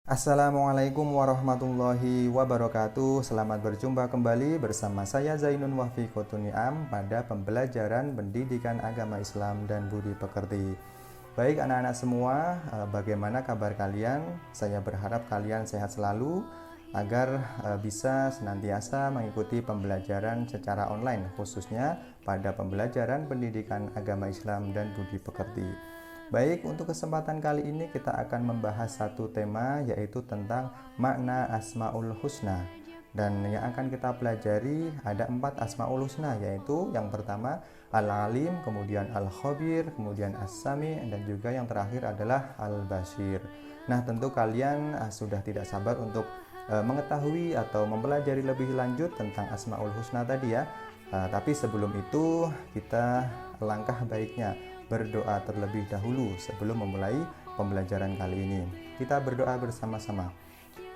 Assalamualaikum warahmatullahi wabarakatuh. Selamat berjumpa kembali bersama saya Zainun Wahfi Kotuniam pada pembelajaran pendidikan agama Islam dan budi pekerti. Baik anak-anak semua, bagaimana kabar kalian? Saya berharap kalian sehat selalu agar bisa senantiasa mengikuti pembelajaran secara online, khususnya pada pembelajaran pendidikan agama Islam dan budi pekerti. Baik, untuk kesempatan kali ini kita akan membahas satu tema, yaitu tentang makna Asmaul Husna. Dan yang akan kita pelajari ada 4 Asmaul Husna, yaitu yang pertama Al-Alim, kemudian Al-Khabir, kemudian As-Sami, dan juga yang terakhir adalah Al-Basir. Nah, tentu kalian sudah tidak sabar untuk mengetahui atau mempelajari lebih lanjut tentang Asmaul Husna tadi ya. Tapi sebelum itu kita langkah baiknya berdoa terlebih dahulu sebelum memulai pembelajaran kali ini. Kita berdoa bersama-sama.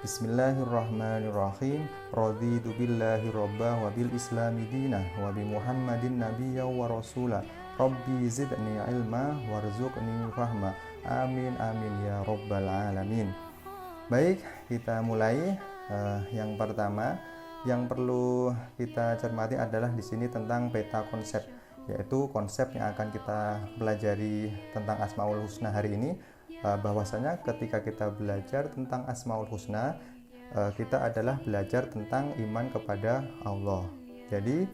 Bismillahirrahmanirrahim. Raditu billahi robba wa bil islami dinah wa bi Muhammadin nabiyya wa rasula. Rabbi zidni ilma warzuqni fahma. Amin amin ya rabbal alamin. Baik, kita mulai. Yang pertama yang perlu kita cermati adalah di sini tentang peta konsep, yaitu konsep yang akan kita pelajari tentang Asmaul Husna hari ini. Bahwasanya ketika kita belajar tentang Asmaul Husna, kita adalah belajar tentang iman kepada Allah. Jadi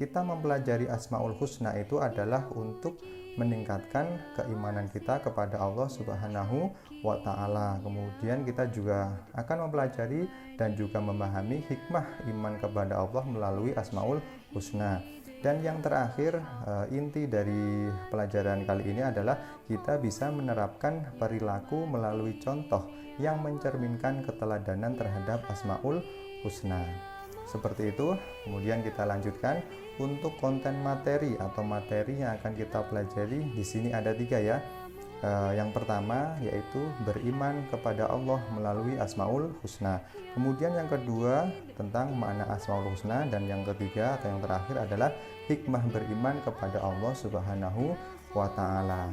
kita mempelajari Asmaul Husna itu adalah untuk meningkatkan keimanan kita kepada Allah Subhanahu wa Ta'ala. Kemudian kita juga akan mempelajari dan juga memahami hikmah iman kepada Allah melalui Asmaul Husna. Dan yang terakhir, inti dari pelajaran kali ini adalah kita bisa menerapkan perilaku melalui contoh yang mencerminkan keteladanan terhadap Asmaul Husna. Seperti itu. Kemudian kita lanjutkan untuk konten materi atau materi yang akan kita pelajari. Di sini ada 3 ya. Yang pertama yaitu beriman kepada Allah melalui Asmaul Husna. Kemudian yang kedua tentang makna Asmaul Husna, dan yang ketiga atau yang terakhir adalah hikmah beriman kepada Allah Subhanahu wa Ta'ala.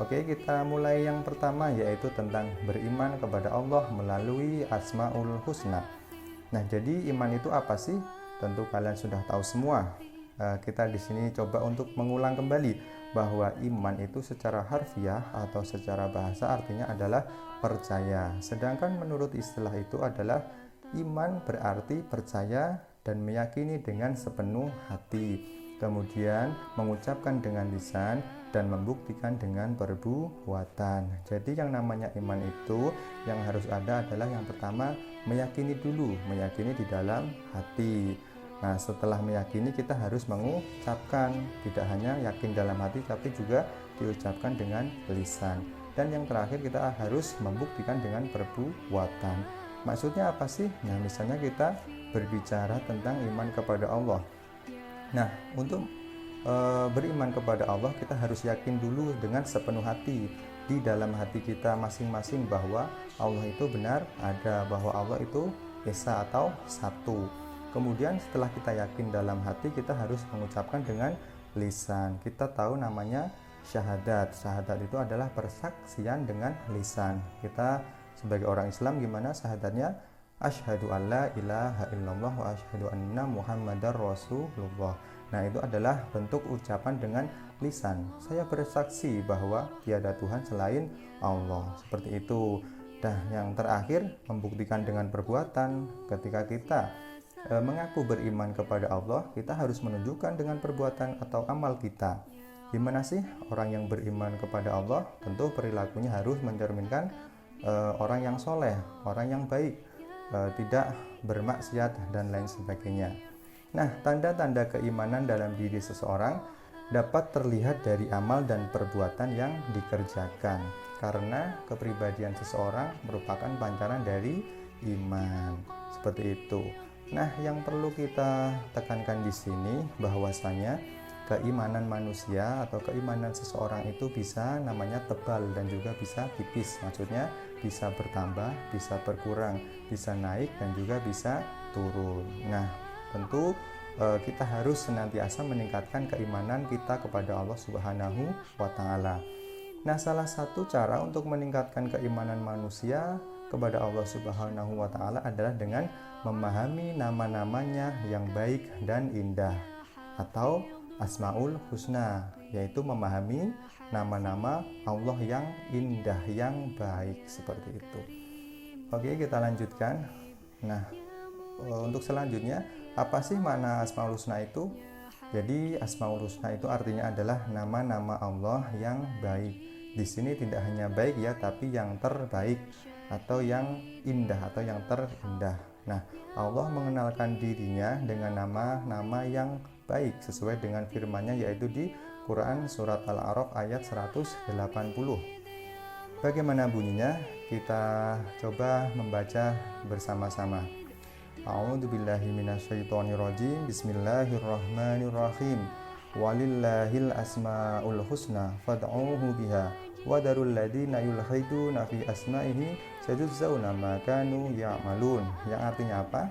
Oke, kita mulai yang pertama yaitu tentang beriman kepada Allah melalui Asmaul Husna. Nah, jadi iman itu apa sih? Tentu kalian sudah tahu semua. Kita di sini coba untuk mengulang kembali bahwa iman itu secara harfiah atau secara bahasa artinya adalah percaya. Sedangkan menurut istilah itu adalah iman berarti percaya dan meyakini dengan sepenuh hati. Kemudian mengucapkan dengan lisan dan membuktikan dengan perbuatan. Jadi yang namanya iman itu yang harus ada adalah yang pertama meyakini dulu, meyakini di dalam hati. Nah, setelah meyakini kita harus mengucapkan, tidak hanya yakin dalam hati tapi juga diucapkan dengan lisan. Dan yang terakhir kita harus membuktikan dengan perbuatan. Maksudnya apa sih? Nah, misalnya kita berbicara tentang iman kepada Allah. Nah, untuk beriman kepada Allah kita harus yakin dulu dengan sepenuh hati di dalam hati kita masing-masing bahwa Allah itu benar ada, bahwa Allah itu esa atau satu. Kemudian setelah kita yakin dalam hati kita harus mengucapkan dengan lisan. Kita tahu namanya syahadat. Syahadat itu adalah persaksian dengan lisan. Kita sebagai orang Islam gimana syahadatnya? Asyhadu alla ilaha illallah wa asyhadu anna muhammadar rasulullah. Nah, itu adalah bentuk ucapan dengan lisan. Saya bersaksi bahwa tiada Tuhan selain Allah. Seperti itu. Dan yang terakhir, membuktikan dengan perbuatan. Ketika kita mengaku beriman kepada Allah, kita harus menunjukkan dengan perbuatan atau amal kita. Gimana sih orang yang beriman kepada Allah? Tentu perilakunya harus mencerminkan orang yang soleh, orang yang baik, tidak bermaksiat dan lain sebagainya. Nah, tanda-tanda keimanan dalam diri seseorang dapat terlihat dari amal dan perbuatan yang dikerjakan, karena kepribadian seseorang merupakan pancaran dari iman. Seperti itu. Nah, yang perlu kita tekankan di sini bahwasanya keimanan manusia atau keimanan seseorang itu bisa namanya tebal dan juga bisa tipis. Maksudnya bisa bertambah, bisa berkurang, bisa naik dan juga bisa turun. Nah, tentu kita harus senantiasa meningkatkan keimanan kita kepada Allah Subhanahu wa Ta'ala. Nah, salah satu cara untuk meningkatkan keimanan manusia kepada Allah Subhanahu wa taala adalah dengan memahami nama-namanya yang baik dan indah atau Asmaul Husna, yaitu memahami nama-nama Allah yang indah, yang baik, seperti itu. Oke, kita lanjutkan. Nah, untuk selanjutnya, apa sih makna Asmaul Husna itu? Jadi Asmaul Husna itu artinya adalah nama-nama Allah yang baik. Di sini tidak hanya baik ya, tapi yang terbaik atau yang indah atau yang terindah. Nah, Allah mengenalkan dirinya dengan nama-nama yang baik sesuai dengan firman-Nya, yaitu di Quran surat Al-A'raf ayat 180. Bagaimana bunyinya? Kita coba membaca bersama-sama. A'udzubillahi minasyaitonirrajim. Bismillahirrahmanirrahim. Walillahil asmaul husna fad'uhu biha wa darul ladzina yulhiduna fi asma'ihi sajuzzauna ma kanu ya'malun. Yang artinya apa?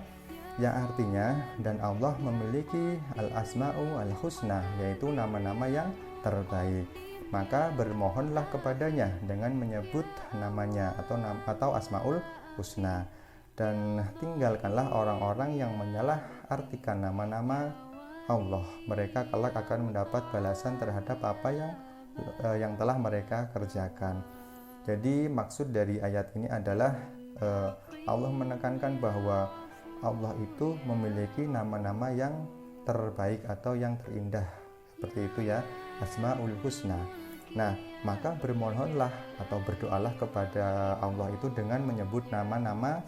Yang artinya, dan Allah memiliki al-asma'u al-husna, yaitu nama-nama yang terbaik. Maka bermohonlah kepadanya dengan menyebut namanya atau asma'ul husna, dan tinggalkanlah orang-orang yang menyalah artikan nama-nama Allah. Mereka kelak akan mendapat balasan terhadap apa yang telah mereka kerjakan. Jadi maksud dari ayat ini adalah Allah menekankan bahwa Allah itu memiliki nama-nama yang terbaik atau yang terindah, seperti itu ya, Asmaul Husna. Nah, maka bermohonlah atau berdoalah kepada Allah itu dengan menyebut nama-nama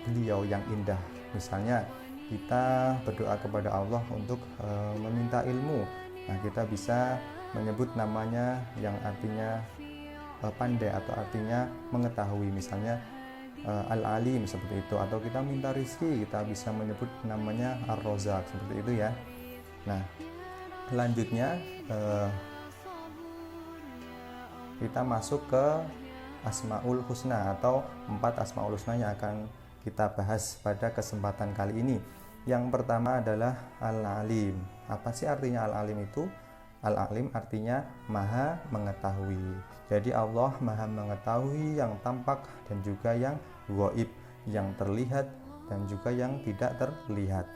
beliau yang indah. Misalnya kita berdoa kepada Allah untuk meminta ilmu. Nah, kita bisa menyebut namanya yang artinya pandai atau artinya mengetahui, misalnya Al-Alim, seperti itu. Atau kita minta rizki, kita bisa menyebut namanya Ar-Rozak, seperti itu ya. Nah, selanjutnya kita masuk ke Asmaul Husna atau 4 Asmaul Husna yang akan kita bahas pada kesempatan kali ini. Yang pertama adalah Al-Alim. Apa sih artinya Al-Alim itu? Al-Alim artinya maha mengetahui. Jadi Allah maha mengetahui yang tampak dan juga yang gaib, yang terlihat dan juga yang tidak terlihat.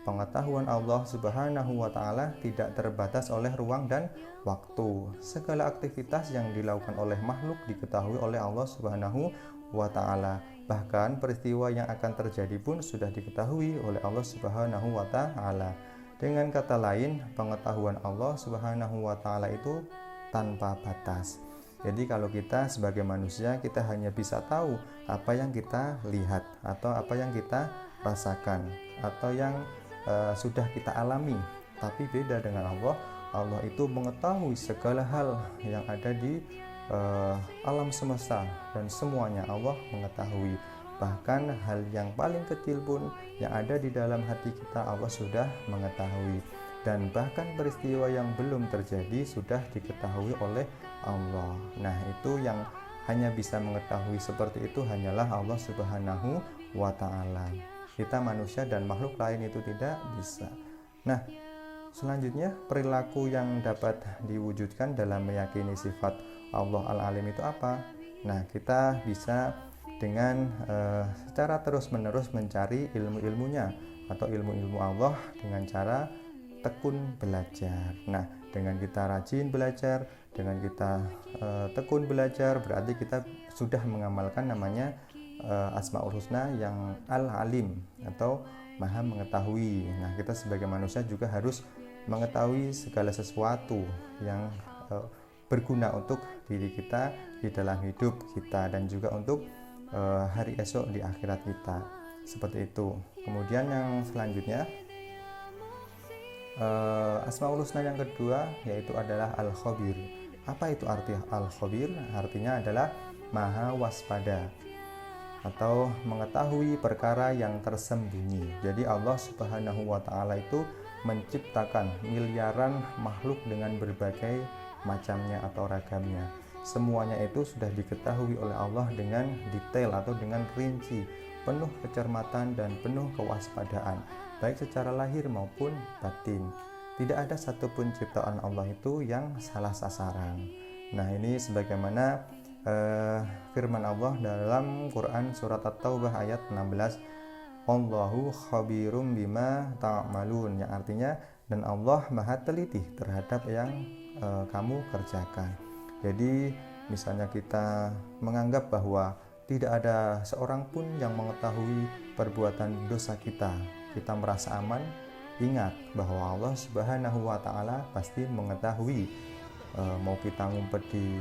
Pengetahuan Allah Subhanahu wa taala tidak terbatas oleh ruang dan waktu. Segala aktivitas yang dilakukan oleh makhluk diketahui oleh Allah Subhanahu wa taala. Bahkan peristiwa yang akan terjadi pun sudah diketahui oleh Allah Subhanahu wa taala. Dengan kata lain, pengetahuan Allah Subhanahu wa taala itu tanpa batas. Jadi kalau kita sebagai manusia, kita hanya bisa tahu apa yang kita lihat atau apa yang kita rasakan atau yang sudah kita alami. Tapi beda dengan Allah. Allah itu mengetahui segala hal yang ada di alam semesta, dan semuanya Allah mengetahui. Bahkan hal yang paling kecil pun yang ada di dalam hati kita Allah sudah mengetahui. Dan bahkan peristiwa yang belum terjadi sudah diketahui oleh Allah. Nah, itu yang hanya bisa mengetahui seperti itu hanyalah Allah Subhanahu wa ta'ala. Kita manusia dan makhluk lain itu tidak bisa. Nah, selanjutnya perilaku yang dapat diwujudkan dalam meyakini sifat Allah Al-Alim itu apa? Nah, kita bisa dengan secara terus-menerus mencari ilmu-ilmunya atau ilmu-ilmu Allah dengan cara tekun belajar. Nah, dengan kita rajin belajar, dengan kita tekun belajar, berarti kita sudah mengamalkan namanya Asmaul Husna yang Al-Alim atau maha mengetahui. Nah, kita sebagai manusia juga harus mengetahui segala sesuatu yang berguna untuk diri kita di dalam hidup kita dan juga untuk hari esok di akhirat kita, seperti itu. Kemudian yang selanjutnya Asmaul Husna yang kedua yaitu adalah Al-Khabir. Apa itu arti Al-Khabir? Artinya adalah maha waspada atau mengetahui perkara yang tersembunyi. Jadi Allah Subhanahu wa taala itu menciptakan miliaran makhluk dengan berbagai macamnya atau ragamnya. Semuanya itu sudah diketahui oleh Allah dengan detail atau dengan rinci, penuh kecermatan dan penuh kewaspadaan, baik secara lahir maupun batin. Tidak ada satupun ciptaan Allah itu yang salah sasaran. Nah, ini sebagaimana firman Allah dalam Quran surat At-Taubah ayat 16, Allahu khabirum bima ta'malun, yang artinya dan Allah maha teliti terhadap yang kamu kerjakan. Jadi misalnya kita menganggap bahwa tidak ada seorang pun yang mengetahui perbuatan dosa kita merasa aman, ingat bahwa Allah Subhanahu wa Ta'ala pasti mengetahui. Mau kita ngumpet di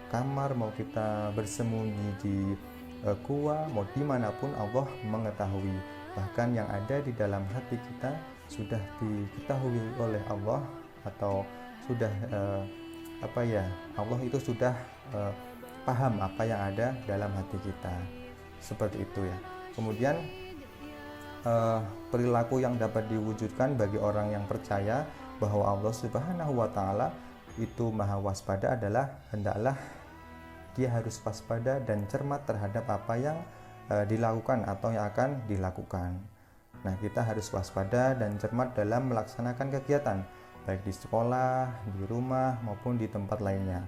kamar, mau kita bersembunyi di gua, mau dimanapun Allah mengetahui. Bahkan yang ada di dalam hati kita sudah diketahui oleh Allah, atau sudah Allah itu sudah paham apa yang ada dalam hati kita, seperti itu ya. Kemudian perilaku yang dapat diwujudkan bagi orang yang percaya bahwa Allah Subhanahu wa Ta'ala itu maha waspada adalah hendaklah dia harus waspada dan cermat terhadap apa yang dilakukan atau yang akan dilakukan. Nah, kita harus waspada dan cermat dalam melaksanakan kegiatan baik di sekolah, di rumah maupun di tempat lainnya.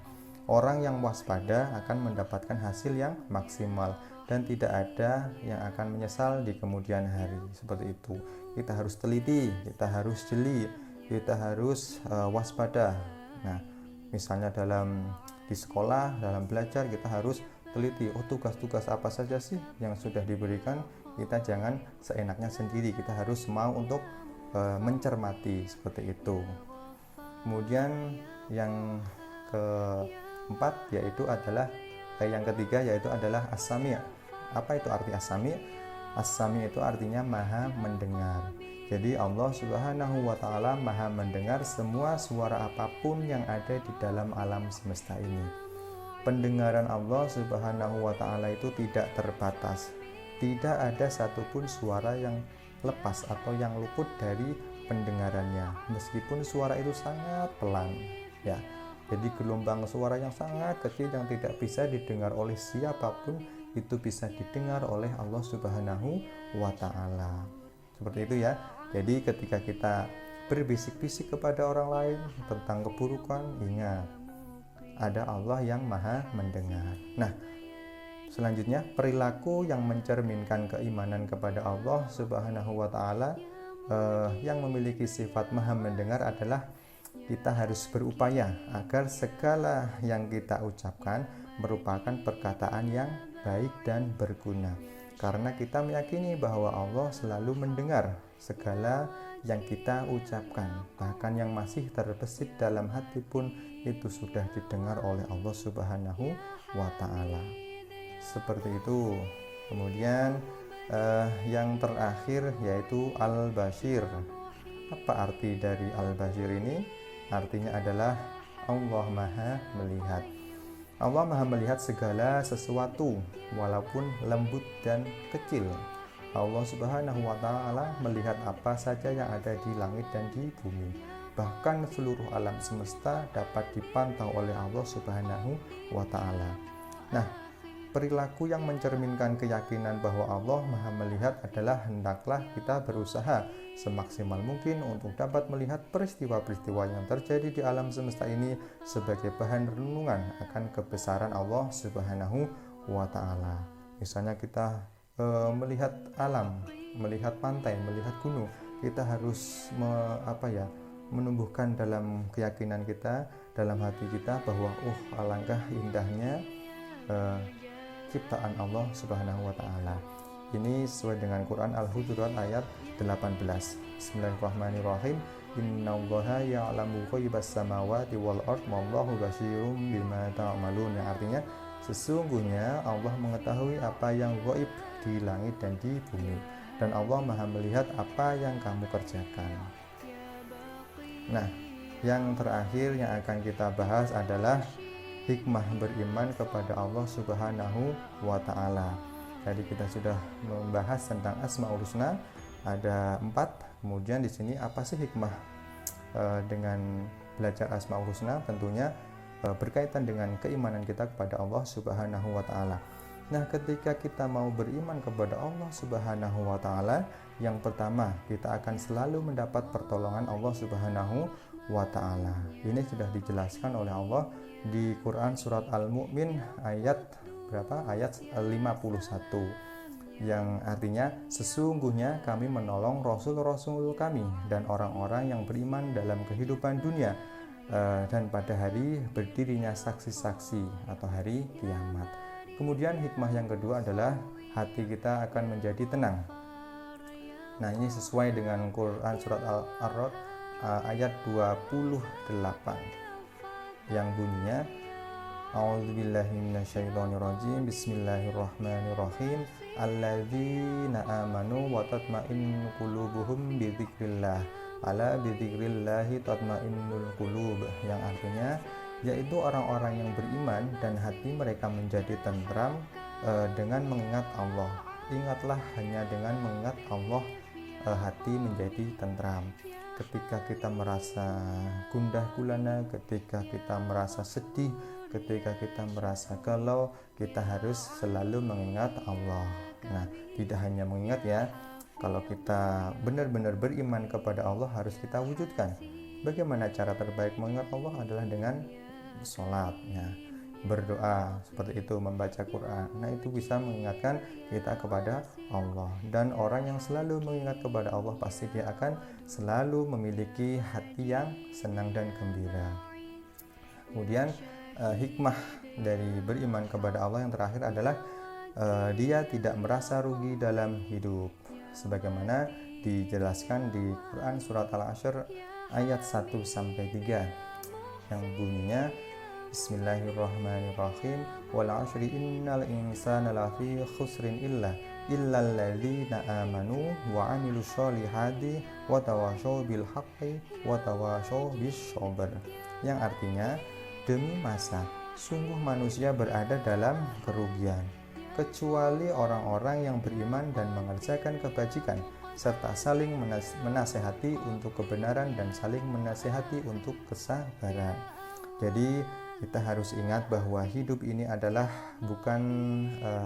Orang yang waspada akan mendapatkan hasil yang maksimal dan tidak ada yang akan menyesal di kemudian hari. Seperti itu. Kita harus teliti, kita harus jeli, kita harus waspada. Nah, misalnya di sekolah, dalam belajar kita harus teliti. Tugas-tugas apa saja sih yang sudah diberikan? Kita jangan seenaknya sendiri. Kita harus mau untuk mencermati, seperti itu. Kemudian yang keempat yang ketiga yaitu adalah as-sami'. Apa itu arti as-sami'? As-sami' itu artinya maha mendengar. Jadi Allah Subhanahu wa Ta'ala maha mendengar semua suara apapun yang ada di dalam alam semesta ini. Pendengaran Allah Subhanahu wa Ta'ala itu tidak terbatas. Tidak ada satupun suara yang lepas atau yang luput dari pendengarannya, meskipun suara itu sangat pelan ya. Jadi gelombang suara yang sangat kecil yang tidak bisa didengar oleh siapapun itu bisa didengar oleh Allah Subhanahu wa Ta'ala. Seperti itu ya. Jadi ketika kita berbisik-bisik kepada orang lain tentang keburukan, ingat ada Allah yang maha mendengar. Nah, selanjutnya perilaku yang mencerminkan keimanan kepada Allah Subhanahu wa Ta'ala yang memiliki sifat maha mendengar adalah kita harus berupaya agar segala yang kita ucapkan merupakan perkataan yang baik dan berguna, karena kita meyakini bahwa Allah selalu mendengar segala yang kita ucapkan, bahkan yang masih terbesit dalam hati pun itu sudah didengar oleh Allah Subhanahu wa Ta'ala. Seperti itu. Kemudian yang terakhir yaitu Al-Bashir. Apa arti dari Al-Bashir ini? Artinya adalah Allah maha melihat. Allah maha melihat segala sesuatu walaupun lembut dan kecil. Allah Subhanahu wa Ta'ala melihat apa saja yang ada di langit dan di bumi. Bahkan seluruh alam semesta dapat dipantau oleh Allah Subhanahu wa Ta'ala. Nah, perilaku yang mencerminkan keyakinan bahwa Allah maha melihat adalah hendaklah kita berusaha semaksimal mungkin untuk dapat melihat peristiwa-peristiwa yang terjadi di alam semesta ini sebagai bahan renungan akan kebesaran Allah Subhanahu wa Ta'ala. Misalnya kita melihat alam, melihat pantai, melihat gunung, kita harus menumbuhkan dalam keyakinan kita, dalam hati kita bahwa alangkah indahnya ciptaan Allah Subhanahu wa Ta'ala. Ini sesuai dengan Quran Al-Hujurat ayat 18. Bismillahirrahmanirrahim. Innallaha ya'lamu ghaibas samawati wal ardh wallahu basyirum bima ta'malun. Yang artinya sesungguhnya Allah mengetahui apa yang gaib di langit dan di bumi, dan Allah maha melihat apa yang kamu kerjakan. Nah, yang terakhir yang akan kita bahas adalah hikmah beriman kepada Allah Subhanahu wa Ta'ala. Tadi kita sudah membahas tentang Asmaul Husna, ada 4. Kemudian di sini apa sih hikmah dengan belajar Asmaul Husna? Tentunya berkaitan dengan keimanan kita kepada Allah Subhanahu wa Ta'ala. Nah, ketika kita mau beriman kepada Allah Subhanahu wa taala, yang pertama kita akan selalu mendapat pertolongan Allah Subhanahu wa taala. Ini sudah dijelaskan oleh Allah di Quran surat Al-Mu'min ayat berapa? Ayat 51. Yang artinya, sesungguhnya kami menolong rasul-rasul kami dan orang-orang yang beriman dalam kehidupan dunia dan pada hari berdirinya saksi-saksi atau hari kiamat. Kemudian hikmah yang kedua adalah hati kita akan menjadi tenang. Nah, ini sesuai dengan Quran surat Al-A'raf ayat 28 yang bunyinya, A'udzubillahi minasyaitonirrajim, Bismillahirrahmanirrahim, Alladzina amanu wa tatma'innu qulubuhum bidzikrillah, ala bidzikrillahi tatma'innul qulub, yang artinya yaitu orang-orang yang beriman dan hati mereka menjadi tentram dengan mengingat Allah. Ingatlah, hanya dengan mengingat Allah hati menjadi tentram. Ketika kita merasa gundah gulana, ketika kita merasa sedih, ketika kita merasa galau, kita harus selalu mengingat Allah. Nah, tidak hanya mengingat ya, kalau kita benar-benar beriman kepada Allah harus kita wujudkan. Bagaimana cara terbaik mengingat Allah adalah dengan sholat, ya, berdoa seperti itu, membaca Quran. Nah, itu bisa mengingatkan kita kepada Allah. Dan orang yang selalu mengingat kepada Allah pasti dia akan selalu memiliki hati yang senang dan gembira. Kemudian hikmah dari beriman kepada Allah yang terakhir adalah dia tidak merasa rugi dalam hidup, sebagaimana dijelaskan di Quran surat Al-Ashr ayat 1-3 yang bunyinya, Bismillahirrahmanirrahim, wal 'ashri innal insana lafi khusrin illal ladzina amanu wa 'amilus sholihati wa tawashaw bil haqqi wa tawashaw bis sabr, yang artinya, demi masa sungguh manusia berada dalam kerugian kecuali orang-orang yang beriman dan mengerjakan kebajikan serta saling menasehati untuk kebenaran dan saling menasehati untuk kesabaran. Jadi kita harus ingat bahwa hidup ini adalah bukan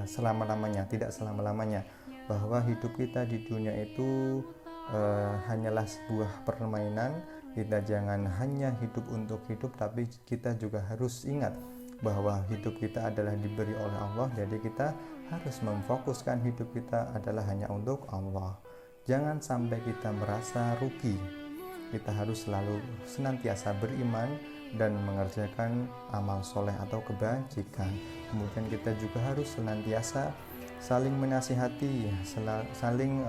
selama-lamanya, tidak selama-lamanya, bahwa hidup kita di dunia itu hanyalah sebuah permainan. Kita jangan hanya hidup untuk hidup, tapi kita juga harus ingat bahwa hidup kita adalah diberi oleh Allah. Jadi kita harus memfokuskan hidup kita adalah hanya untuk Allah. Jangan sampai kita merasa rugi. Kita harus selalu senantiasa beriman dan mengerjakan amal soleh atau kebajikan. Kemudian kita juga harus senantiasa saling menasihati, saling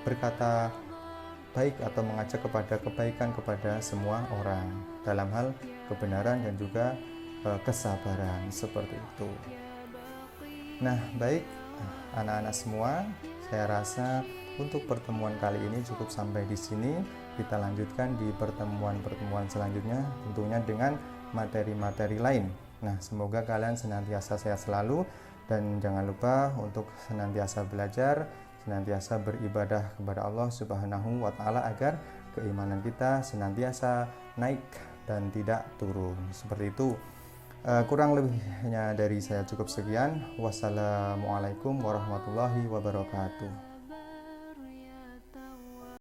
berkata baik atau mengajak kepada kebaikan kepada semua orang dalam hal kebenaran dan juga kesabaran, seperti itu. Nah, baik anak-anak semua, saya rasa untuk pertemuan kali ini cukup sampai di sini. Kita lanjutkan di pertemuan-pertemuan selanjutnya, tentunya dengan materi-materi lain. Nah, semoga kalian senantiasa sehat selalu dan jangan lupa untuk senantiasa belajar, senantiasa beribadah kepada Allah Subhanahu wa taala agar keimanan kita senantiasa naik dan tidak turun. Seperti itu. Kurang lebihnya dari saya cukup sekian. Wassalamualaikum warahmatullahi wabarakatuh.